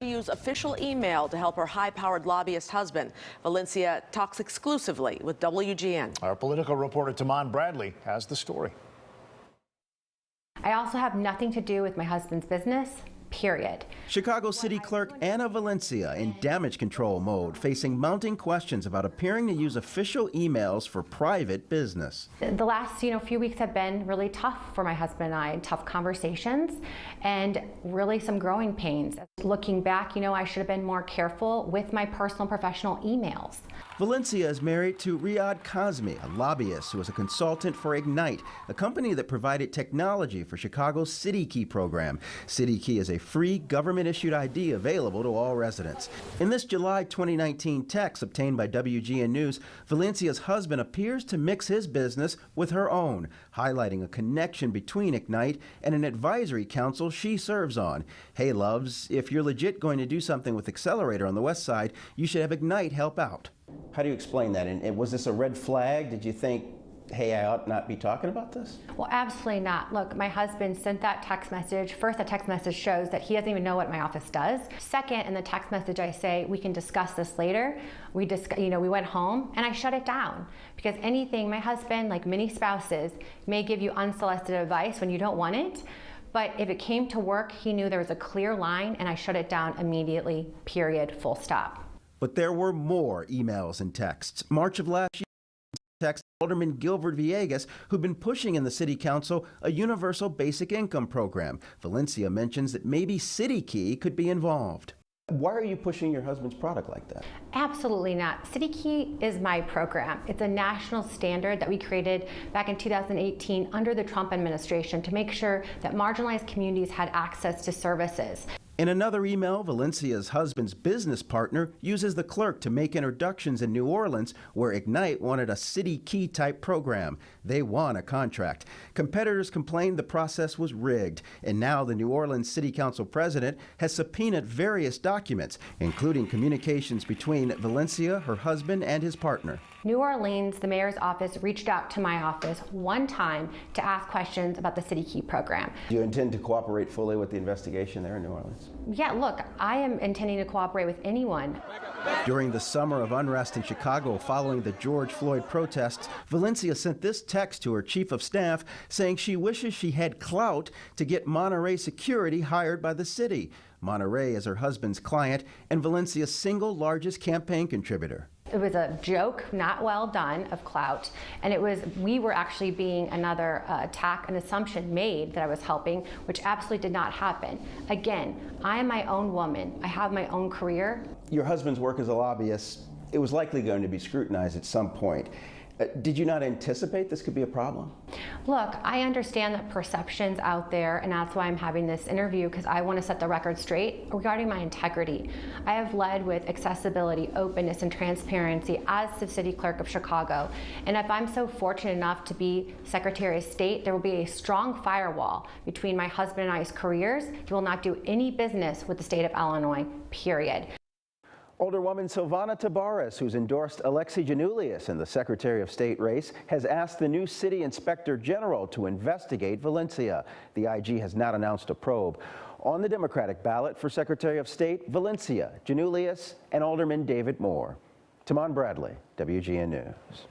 Use official email to help her high-powered lobbyist husband. Valencia talks exclusively with WGN. Our political reporter Taman Bradley has the story. I also have nothing to do with my husband's business, period. Chicago City Clerk Anna Valencia in damage control mode, facing mounting questions about appearing to use official emails for private business. The last few weeks have been really tough for my husband and I, tough conversations and really some growing pains. Looking back, I should have been more careful with my personal professional emails. Valencia is married to Riyad Kazmi, a lobbyist who is a consultant for Ignite, a company that provided technology for Chicago's CityKey program. CityKey is a free government-issued ID available to all residents. In this July 2019 text obtained by WGN News, Valencia's husband appears to mix his business with her own, highlighting a connection between Ignite and an advisory council she serves on. Hey, loves, if you're legit going to do something with Accelerator on the West Side, you should have Ignite help out. How do you explain that? And was this a red flag? Did you think, hey, I ought not be talking about this? Well, absolutely not. Look, my husband sent that text message. First, the text message shows that he doesn't even know what my office does. Second, in the text message, I say, we can discuss this later. We went home and I shut it down because my husband, like many spouses, may give you unsolicited advice when you don't want it. But if it came to work, he knew there was a clear line and I shut it down immediately, period, full stop. But there were more emails and texts. March of last year, text Alderman Gilbert Villegas, who'd been pushing in the city council a universal basic income program. Valencia mentions that maybe CityKey could be involved. Why are you pushing your husband's product like that? Absolutely not. CityKey is my program. It's a national standard that we created back in 2018 under the Trump administration to make sure that marginalized communities had access to services. In another email, Valencia's husband's business partner uses the clerk to make introductions in New Orleans, where Ignite wanted a CityKey type program. They won a contract. Competitors complained the process was rigged, and now the New Orleans City Council president has subpoenaed various documents, including communications between Valencia, her husband, and his partner. New Orleans, the mayor's office reached out to my office one time to ask questions about the CityKey program. Do you intend to cooperate fully with the investigation there in New Orleans? Yeah, look, I am intending to cooperate with anyone. During the summer of unrest in Chicago following the George Floyd protests, Valencia sent this text to her chief of staff saying she wishes she had clout to get Monterey Security hired by the city. Monterey is her husband's client and Valencia's single largest campaign contributor. It was a joke, not well done, of clout, and we were actually being another attack, an assumption made that I was helping, which absolutely did not happen. Again, I am my own woman. I have my own career. Your husband's work as a lobbyist, it was likely going to be scrutinized at some point. Did you not anticipate this could be a problem? Look, I understand the perceptions out there, and that's why I'm having this interview, because I want to set the record straight regarding my integrity. I have led with accessibility, openness, and transparency as the City Clerk of Chicago. And if I'm so fortunate enough to be Secretary of State, there will be a strong firewall between my husband and I's careers. He will not do any business with the state of Illinois, period. Alderwoman Silvana Tabares, who's endorsed Alexi Janulius in the Secretary of State race, has asked the new City Inspector General to investigate Valencia. The IG has not announced a probe. On the Democratic ballot for Secretary of State, Valencia, Janulius, and Alderman David Moore. Taman Bradley, WGN News.